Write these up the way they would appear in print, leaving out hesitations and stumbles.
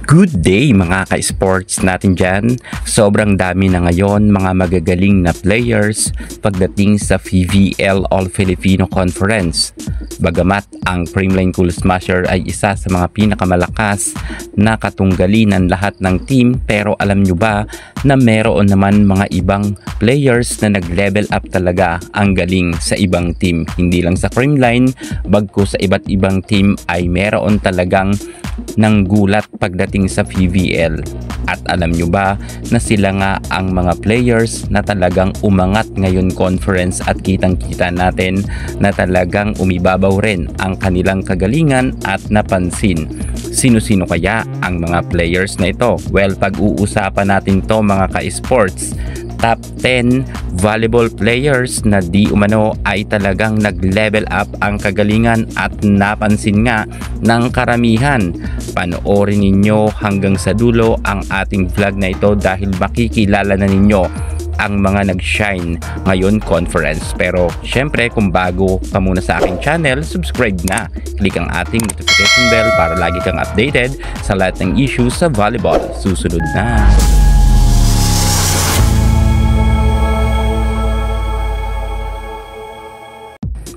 Good day mga ka-sports natin dyan. Sobrang dami na ngayon mga magagaling na players pagdating sa PVL All-Filipino Conference. Bagamat ang Creamline Cool Smasher ay isa sa mga pinakamalakas na katunggali ng lahat ng team, pero alam nyo ba na meron naman mga ibang players na nag-level up talaga ang galing sa ibang team. Hindi lang sa Creamline, bagkus sa iba't ibang team ay meron talagang ng gulat pagdating sa PVL. At alam nyo ba na sila nga ang mga players na talagang umangat ngayon conference, at kitang-kita natin na talagang umibabaw rin ang kanilang kagalingan at napansin. Sino-sino kaya ang mga players na ito? Well, pag-uusapan natin to mga ka-sports. Top 10 volleyball players na di umano ay talagang nag-level up ang kagalingan at napansin nga ng karamihan. Panoorin ninyo hanggang sa dulo ang ating vlog na ito dahil makikilala na ninyo ang mga nag-shine ngayon conference. Pero syempre, kung bago ka muna sa aking channel, subscribe na. Click ang ating notification bell para lagi kang updated sa lahat ng issues sa volleyball. Susunod na.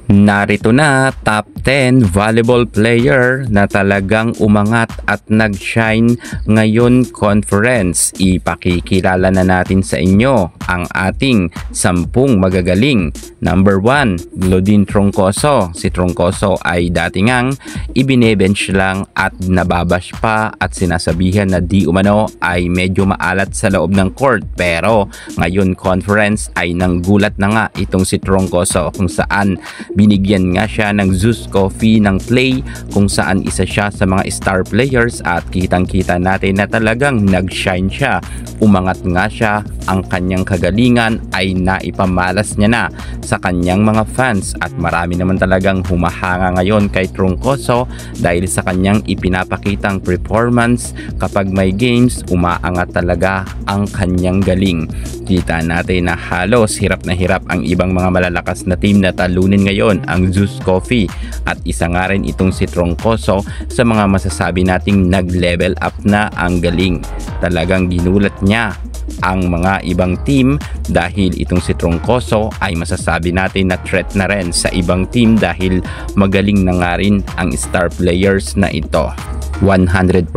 Narito na, top 10 volleyball player na talagang umangat at nag-shine ngayon conference. Ipakikilala na natin sa inyo ang ating 10 magagaling. Number 1, Glodine Troncoso. Si Troncoso ay dati ngang ibinebench lang at nababash pa at sinasabihan na di umano ay medyo maalat sa loob ng court. Pero ngayon conference ay nanggulat na nga itong si Troncoso, kung saan binigyan nga siya ng Zeus Coffee ng play, kung saan isa siya sa mga star players, at kitang-kita natin na talagang nag-shine siya. Umangat nga siya, ang kanyang kagalingan ay naipamalas niya na sa kanyang mga fans, at marami naman talagang humahanga ngayon kay Troncoso dahil sa kanyang ipinapakitang performance. Kapag may games, umaangat talaga ang kanyang galing. Kita natin na halos hirap na hirap ang ibang mga malalakas na team na talunin ngayon ang Zeus Coffee, at isa nga rin itong si Troncoso sa mga masasabi nating nag-level up na ang galing. Talagang ginulat niya ang mga ibang team dahil itong si Troncoso ay masasabi natin na threat na rin sa ibang team dahil magaling na nga rin ang star players na ito. 100%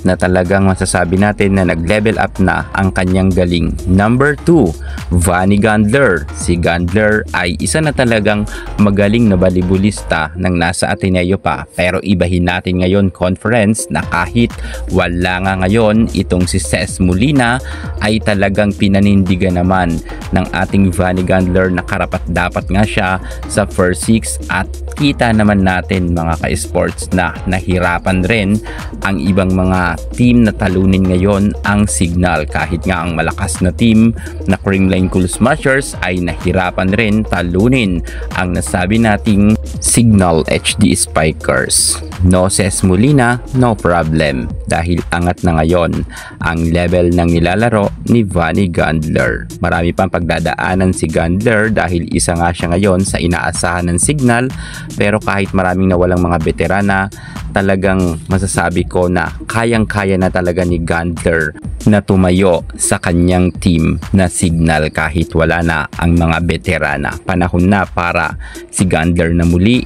na talagang masasabi natin na nag-level up na ang kanyang galing. Number 2, Vani Gandler. Si Gandler ay isa na talagang magaling na volleyballista nang nasa Ateneo pa, pero ibahin natin ngayon conference na kahit wala nga ngayon itong si Ces Molina ay talagang pinanindigan naman ng ating Vani Gandler na karapat dapat nga siya sa first 6, at kita naman natin mga ka-sports na nahirapan rin ang ibang mga team na talunin ngayon ang Signal. Kahit nga ang malakas na team na Creamline Cool Smashers ay nahirapan rin talunin ang nasabi nating Signal HD Spikers. No Ces Molina, no problem, dahil angat na ngayon ang level ng nilalaro ni Vani Gandler. Marami pang pagdadaanan si Gandler dahil isa nga siya ngayon sa inaasahan ng Signal, pero kahit maraming nawalang mga veterana, talagang masasabi ko na kayang-kaya na talaga ni Gandler na tumayo sa kanyang team na Signal kahit wala na ang mga veterana. Panahon na para si Gandler na muli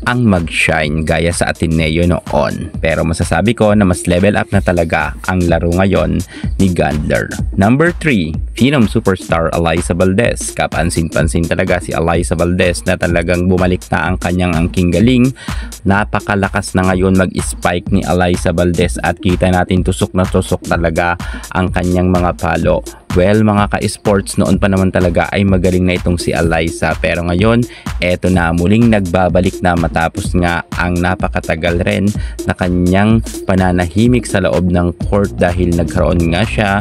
ang mag-shine gaya sa Ateneo noon. Pero masasabi ko na mas level up na talaga ang laro ngayon ni Gandler. Number 3, Phenom Superstar Alyssa Valdez. Kapansin-pansin talaga si Alyssa Valdez na talagang bumalik na ang kanyang angking galing. Napakalakas na ngayon mag-spike ni Alyssa Valdez at kita natin tusok na tusok talaga ang kanyang mga palo. Well, mga ka-sports, noon pa naman talaga ay magaling na itong si Alyssa, pero ngayon eto na, muling nagbabalik na matapos nga ang napakatagal rin na kanyang pananahimik sa loob ng court dahil nagkaroon nga siya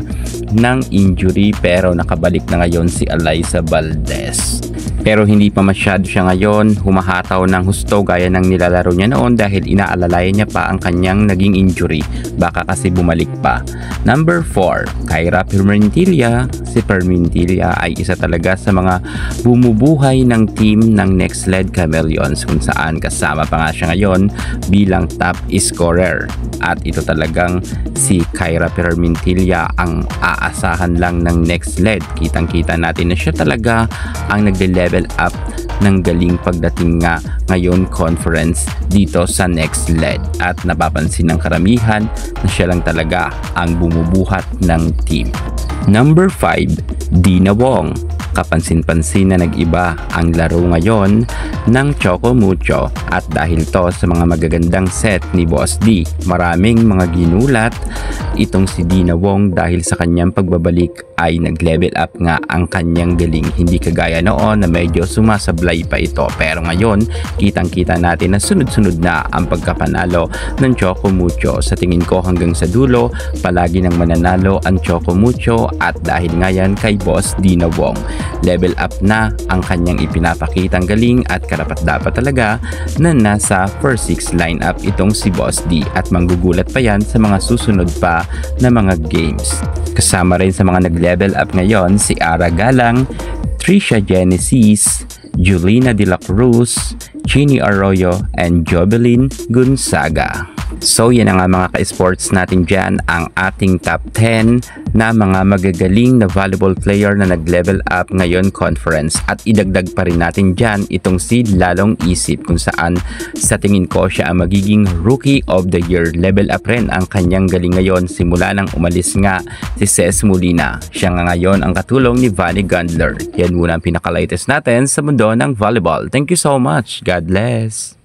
ng injury, pero nakabalik na ngayon si Alyssa Valdez. Pero hindi pa masyado siya ngayon humahataw ng husto gaya ng nilalaro niya noon dahil inaalalayan niya pa ang kanyang naging injury. Baka kasi bumalik pa. Number 4, Kyra Permentilla. Si Permentilla ay isa talaga sa mga bumubuhay ng team ng Next Led Chameleons kung saan kasama pa nga siya ngayon bilang top scorer. At ito talagang si Kyra Permentilla ang aasahan lang ng Next Led. Kitang-kita natin na siya talaga ang nagle-level up ng galing pagdating nga ngayon conference dito sa Next Led. At napapansin ng karamihan na siya lang talaga ang bumubuhat ng team. Number 5, Dina Wong. Kapansin-pansin na nag-iba ang laro ngayon ng Choco Mucho at dahil to sa mga magagandang set ni Boss D, maraming mga ginulat itong si Dina Wong dahil sa kanyang pagbabalik ay nag-level up nga ang kanyang galing, hindi kagaya noon na medyo sumasablay pa ito. Pero ngayon kitang-kita natin na sunod-sunod na ang pagkapanalo ng Choco Mucho. Sa tingin ko hanggang sa dulo palagi nang mananalo ang Choco Mucho at dahil nga yan kay Boss Dina Wong. Level up na ang kanyang ipinapakitang galing at karapat-dapat talaga na nasa first 6 lineup itong si Boss D at manggugulat pa yan sa mga susunod pa na mga games. Kasama rin sa mga nag-level up ngayon si Ara Galang, Trisha Genesis, Julina De La Cruz, Chini Arroyo, and Jobelin Gonzaga. So yan nga mga ka-sports natin dyan ang ating top 10 na mga magagaling na volleyball player na nag-level up ngayon conference. At idagdag pa rin natin dyan itong si Lalong Isip kung saan sa tingin ko siya ang magiging Rookie of the Year. Level up rin ang kanyang galing ngayon simula nang umalis nga si Ces Molina. Siya nga ngayon ang katulong ni Vanny Gundler. Yan muna ang pinaka-latest natin sa mundo ng volleyball. Thank you so much. God bless.